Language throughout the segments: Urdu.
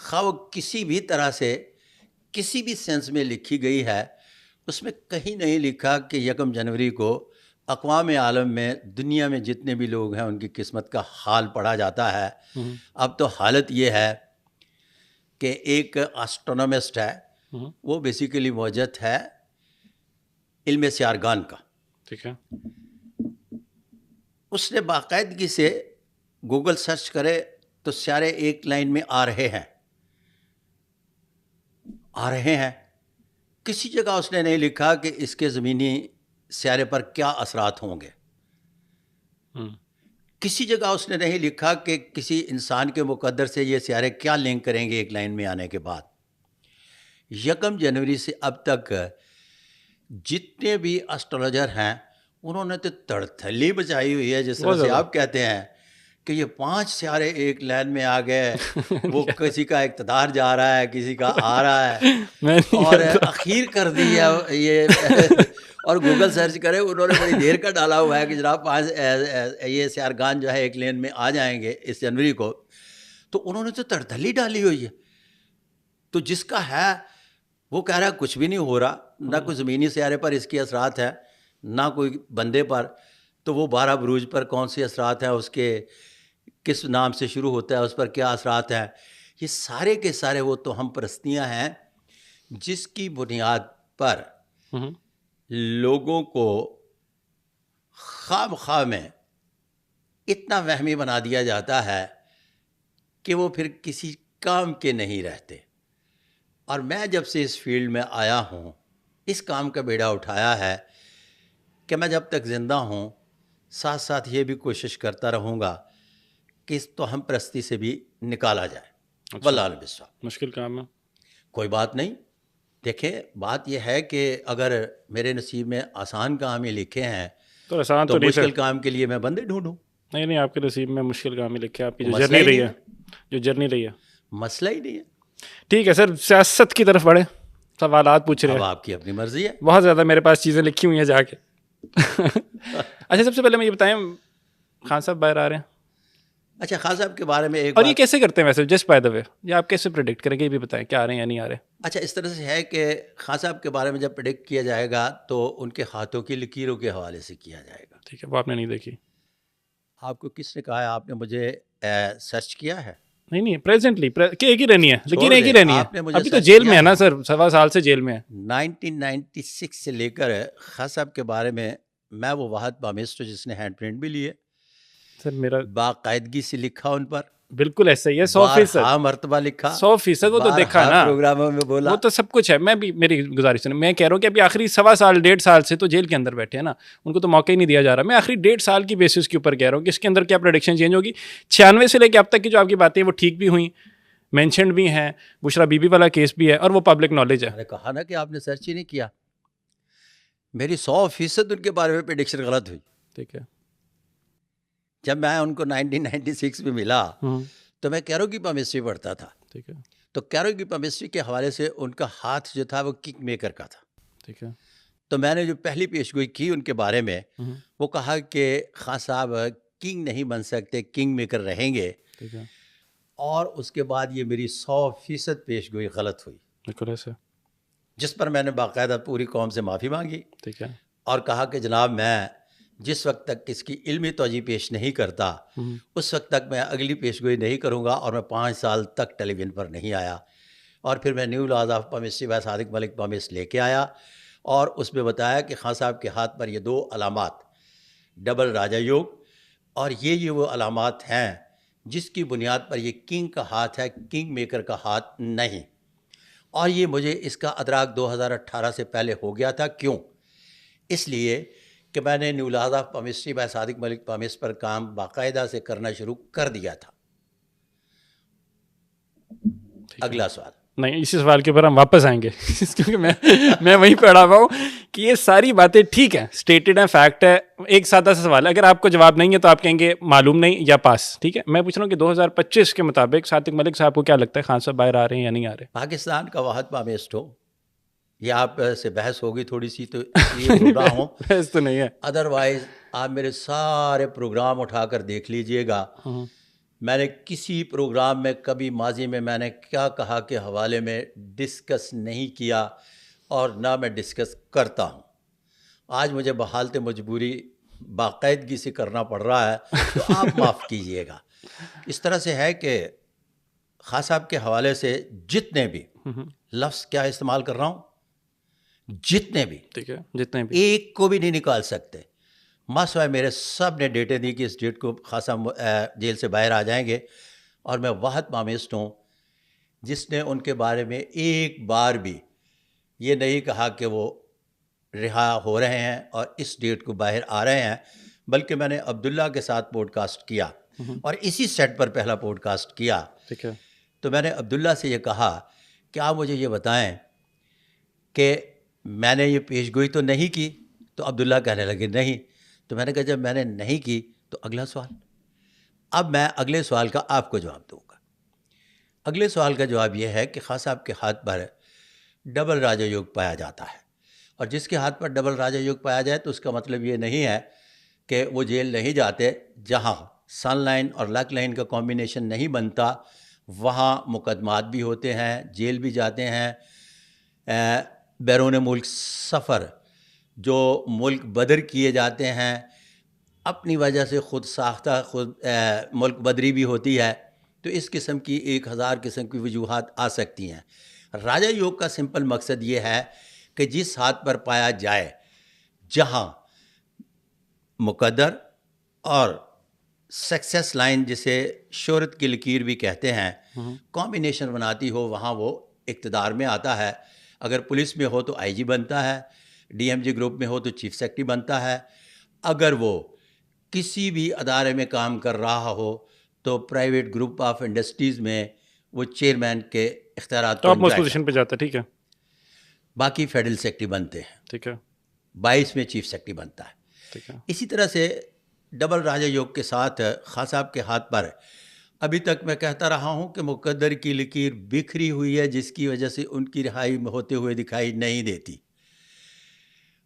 خواہ وہ کسی بھی طرح سے کسی بھی سینس میں لکھی گئی ہے، اس میں کہیں نہیں لکھا کہ 1 جنوری کو اقوام عالم میں دنیا میں جتنے بھی لوگ ہیں ان کی قسمت کا حال پڑھا جاتا ہے۔ اب تو حالت یہ ہے کہ ایک اسٹرونومسٹ ہے، وہ بیسیکلی موجود ہے علم سیارگان کا، ٹھیک ہے، اس نے باقاعدگی سے گوگل سرچ کرے تو سیارے ایک لائن میں آ رہے ہیں، کسی جگہ اس نے نہیں لکھا کہ اس کے زمینی سیارے پر کیا اثرات ہوں گے، کسی جگہ اس نے نہیں لکھا کہ کسی انسان کے مقدر سے یہ سیارے کیا لنک کریں گے ایک لائن میں آنے کے بعد۔ 1 جنوری سے اب تک جتنے بھی اسٹرولوجر ہیں انہوں نے تو تڑتھلی بچائی ہوئی ہے، جس طرح سے آپ کہتے ہیں کہ یہ 5 سیارے ایک لائن میں آ گئے، وہ کسی کا اقتدار جا رہا ہے، کسی کا آ رہا ہے، اور اخیر کر دی ہے یہ اور گوگل سرچ کرے انہوں نے بڑی دیر کا ڈالا ہوا ہے کہ جناب 5 یہ سیارگان جو ہے ایک لین میں آ جائیں گے اس جنوری کو، تو انہوں نے تو تڑتھلی ڈالی ہوئی ہے۔ تو جس کا ہے وہ کہہ رہا ہے کچھ بھی نہیں ہو رہا، نہ کوئی زمینی سیارے پر اس کی اثرات ہے، نہ کوئی بندے پر، تو وہ 12 بروج پر کون سی اثرات ہیں، اس کے کس نام سے شروع ہوتا ہے، اس پر کیا اثرات ہیں، یہ سارے کے سارے وہ توہم پرستیاں ہیں جس کی بنیاد پر لوگوں کو خواہ میں اتنا وہمی بنا دیا جاتا ہے کہ وہ پھر کسی کام کے نہیں رہتے۔ اور میں جب سے اس فیلڈ میں آیا ہوں، اس کام کا بیڑا اٹھایا ہے کہ میں جب تک زندہ ہوں ساتھ ساتھ یہ بھی کوشش کرتا رہوں گا کہ اس توہم پرستی سے بھی نکالا جائے۔ واللہ البصواب۔ مشکل کام ہے، کوئی بات نہیں، دیکھیں بات یہ ہے کہ اگر میرے نصیب میں آسان کام ہی لکھے ہیں تو آسان تو تو نہیں مشکل کام کے لیے میں بندے ڈھونڈوں۔ نہیں، آپ کے نصیب میں مشکل کام ہی لکھے، آپ کی جو جرنی رہی ہے، مسئلہ ہی نہیں ہے۔ ٹھیک ہے سر، سیاست کی طرف بڑھے، سوالات پوچھ رہے ہیں، اب آپ کی اپنی مرضی ہے، بہت زیادہ میرے پاس چیزیں لکھی ہوئی ہیں جا کے۔ اچھا، سب سے پہلے میں یہ بتائیں، خان صاحب باہر آ رہے ہیں، اچھا خان صاحب کے بارے میں ایک اور یہ کیسے کرتے ہیں ویسے، جسٹ بائی دا وے، یا آپ کیسے پریڈکٹ کریں گے، یہ بھی بتائیں کیا آ رہے ہیں یا نہیں آ رہے؟ اچھا اس طرح سے ہے کہ خان صاحب کے بارے میں جب پریڈکٹ کیا جائے گا تو ان کے ہاتھوں کی لکیروں کے حوالے سے کیا جائے گا۔ ٹھیک ہے، وہ آپ نے نہیں دیکھی؟ آپ کو کس نے کہا ہے؟ آپ نے مجھے سرچ کیا ہے؟ نہیں، پریزنٹلی کہ ایک ہی رہنی ہے، لیکن ایک ہی رہنی ہے، ابھی تو جیل میں ہے نا سر، 7 سال سے جیل میں ہے۔ 1996 سے لے کر خان صاحب کے بارے میں وہ واحد پامسٹ جس نے ہینڈ پرنٹ بھی لیے، سر میرا باقاعدگی سے لکھا ان پر، بالکل ایسا ہی ہے، 100% مرتبہ لکھا، 100%، وہ تو دیکھا نا پروگراموں میں بولا، وہ تو سب کچھ ہے۔ میں بھی، میری گزارش سنیں، میں کہہ رہا ہوں کہ ابھی آخری 1.25 سال 1.5 سال سے تو جیل کے اندر بیٹھے ہیں نا، ان کو تو موقع ہی نہیں دیا جا رہا۔ میں آخری 1.5 سال کی بیسس کے اوپر کہہ رہا ہوں کہ اس کے اندر کیا پریڈکشن چینج ہوگی۔ 96 سے لے کے اب تک کی جو آپ کی باتیں وہ ٹھیک بھی ہوئیں، مینشنڈ بھی ہیں، بشرا بی بی والا کیس بھی ہے، اور وہ پبلک نالج ہے۔ میں نے کہا نا کہ آپ نے سرچ ہی نہیں کیا، میری 100% ان کے بارے میں پریڈکشن غلط ہوئی۔ ٹھیک ہے، جب میں ان کو 1996 میں ملا تو میں کیروگی پڑھتا تھا، ٹھیک ہے، تو کیروگی کے حوالے سے ان کا ہاتھ جو تھا وہ کنگ میکر کا تھا۔ ٹھیک ہے، تو میں نے جو پہلی پیشگوئی کی ان کے بارے میں وہ کہا کہ خان صاحب کنگ نہیں بن سکتے، کنگ میکر رہیں گے، ٹھیک ہے، اور اس کے بعد یہ میری 100% پیشگوئی غلط ہوئی، بالکل ایسے، جس پر میں نے باقاعدہ پوری قوم سے معافی مانگی ٹھیک ہے، اور کہا کہ جناب میں جس وقت تک اس کی علمی توجہ پیش نہیں کرتا اس وقت تک میں اگلی پیشگوئی نہیں کروں گا، اور میں 5 سال تک ٹیلی ویژن پر نہیں آیا، اور پھر میں new laws of palmistry by Sadiq Malik palmist لے کے آیا، اور اس میں بتایا کہ خان صاحب کے ہاتھ پر یہ 2 علامات، ڈبل راجا یوگ، اور یہ وہ علامات ہیں جس کی بنیاد پر یہ کنگ کا ہاتھ ہے، کنگ میکر کا ہاتھ نہیں۔ اور یہ مجھے اس کا ادراک 2018 سے پہلے ہو گیا تھا۔ کیوں؟ اس لیے کہ میں نے new laws of palmistry by Sadiq Malik palmist پر کام باقاعدہ سے کرنا شروع کر دیا تھا۔ اگلا سوال۔ نہیں، اسی سوال کے اوپر ہم واپس آئیں گے کیونکہ میں وہیں پہ اڑا ہوا ہوں کہ یہ ساری باتیں ٹھیک ہیں، اسٹیٹڈ ہیں، فیکٹ ہے۔ ایک سادہ سا سوال ہے، اگر آپ کو جواب نہیں ہے تو آپ کہیں گے معلوم نہیں یا پاس، ٹھیک ہے؟ میں پوچھ رہا ہوں کہ 2025 کے مطابق صادق ملک صاحب کو کیا لگتا ہے، خان صاحب باہر آ رہے ہیں یا نہیں آ رہے؟ پاکستان کا واحد پامسٹ ہو، یہ آپ سے بحث ہوگی تھوڑی سی تو اس لیے بول رہا ہوں، بحث تو نہیں ہے، ادروائز آپ میرے سارے پروگرام اٹھا کر دیکھ لیجئے گا، میں نے کسی پروگرام میں کبھی ماضی میں نے کیا کہا کے حوالے میں ڈسکس نہیں کیا اور نہ میں ڈسکس کرتا ہوں. آج مجھے بحالت مجبوری باقاعدگی سے کرنا پڑ رہا ہے تو آپ معاف کیجئے گا. اس طرح سے ہے کہ خان صاحب کے حوالے سے جتنے بھی لفظ کیا استعمال کر رہا ہوں, جتنے بھی, ٹھیک ہے, جتنے بھی, ایک کو بھی نہیں نکال سکتے. ماسوائے میرے سب نے ڈیٹے دی کہ اس ڈیٹ کو خان صاحب جیل سے باہر آ جائیں گے, اور میں واحد مامسٹ ہوں جس نے ان کے بارے میں ایک بار بھی یہ نہیں کہا کہ وہ رہا ہو رہے ہیں اور اس ڈیٹ کو باہر آ رہے ہیں. بلکہ میں نے عبداللہ کے ساتھ پوڈ کاسٹ کیا اور اسی سیٹ پر پہلا پوڈ کاسٹ کیا. ٹھیک ہے, تو میں نے عبداللہ سے یہ کہا کہ آپ مجھے یہ بتائیں کہ میں نے یہ پیش گوئی تو نہیں کی. تو عبداللہ کہنے لگے نہیں. تو میں نے کہا جب میں نے نہیں کی تو اگلا سوال. اب میں اگلے سوال کا آپ کو جواب دوں گا. اگلے سوال کا جواب یہ ہے کہ خان صاحب کے ہاتھ پر ڈبل راجہ یوگ پایا جاتا ہے, اور جس کے ہاتھ پر ڈبل راجہ یوگ پایا جائے تو اس کا مطلب یہ نہیں ہے کہ وہ جیل نہیں جاتے. جہاں سن لائن اور لک لائن کا کمبینیشن نہیں بنتا وہاں مقدمات بھی ہوتے ہیں, جیل بھی جاتے ہیں. بیرون ملک سفر جو ملک بدر کیے جاتے ہیں اپنی وجہ سے خود ساختہ ملک بدری بھی ہوتی ہے. تو اس قسم کی 1000 قسم کی وجوہات آ سکتی ہیں. راجہ یوگ کا سمپل مقصد یہ ہے کہ جس ہاتھ پر پایا جائے جہاں مقدر اور سکسیس لائن جسے شہرت کی لکیر بھی کہتے ہیں کمبینیشن بناتی ہو وہاں وہ اقتدار میں آتا ہے. اگر پولیس میں ہو تو آئی جی بنتا ہے, ڈی ایم جی گروپ میں ہو تو چیف سیکرٹری بنتا ہے, اگر وہ کسی بھی ادارے میں کام کر رہا ہو تو پرائیویٹ گروپ آف انڈسٹریز میں وہ چیئرمین کے اختیارات تو آپ موسٹ پوزیشن پہ جاتا ہے. ٹھیک ہے, باقی فیڈرل سیکرٹری بنتے ہیں. ٹھیک ہے, 22 میں چیف سیکرٹری بنتا ہے. ٹھیک ہے, اسی طرح سے ڈبل راجہ یوگ کے ساتھ خان صاحب کے ہاتھ پر ابھی تک میں کہتا رہا ہوں کہ مقدر کی لکیر بکھری ہوئی ہے جس کی وجہ سے ان کی رہائی ہوتے ہوئے دکھائی نہیں دیتی.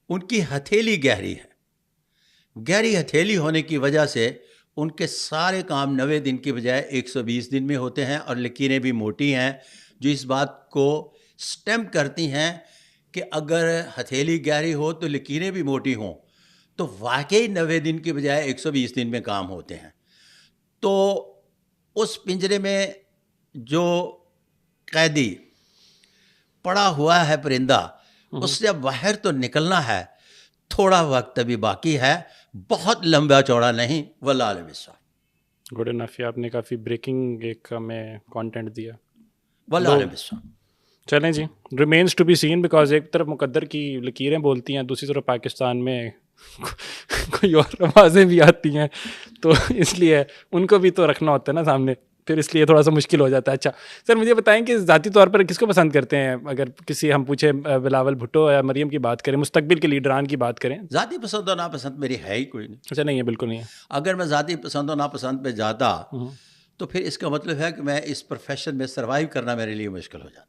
ان کی ہتھیلی گہری ہے. گہری ہتھیلی ہونے کی وجہ سے ان کے سارے کام 90 دن کی بجائے 120 دن میں ہوتے ہیں, اور لکیریں بھی موٹی ہیں جو اس بات کو سٹیمپ کرتی ہیں کہ اگر ہتھیلی گہری ہو تو لکیریں بھی موٹی ہوں تو واقعی 90 دن کی بجائے 120 دن میں کام ہوتے ہیں. تو اس پنجرے میں جو قیدی پڑا ہوا ہے پرندہ, اس سے اب باہر تو نکلنا ہے, تھوڑا وقت ابھی باقی ہے, بہت لمبا چوڑا نہیں. واللہ علیہ السلام. Good enough. آپ نے کافی بریکنگ ایک ہمیں کانٹینٹ دیا. واللہ علیہ السلام. چلیں جی, remains to be seen, because ایک طرف مقدر کی لکیریں بولتی ہیں, دوسری طرف پاکستان میں کوئی اور آوازیں بھی آتی ہیں, تو اس لیے ان کو بھی تو رکھنا ہوتا ہے نا سامنے, پھر اس لیے تھوڑا سا مشکل ہو جاتا ہے. اچھا سر, مجھے بتائیں کہ ذاتی طور پر کس کو پسند کرتے ہیں؟ اگر کسی ہم پوچھیں بلاول بھٹو یا مریم کی بات کریں, مستقبل کے لیڈران کی بات کریں. ذاتی پسند و ناپسند میری ہے ہی کوئی نہیں. اچھا, نہیں ہے, بالکل نہیں ہے. اگر میں ذاتی پسند و ناپسند پہ جاتا تو پھر اس کا مطلب ہے کہ میں اس پروفیشن میں سروائیو کرنا میرے لیے مشکل ہو جاتا.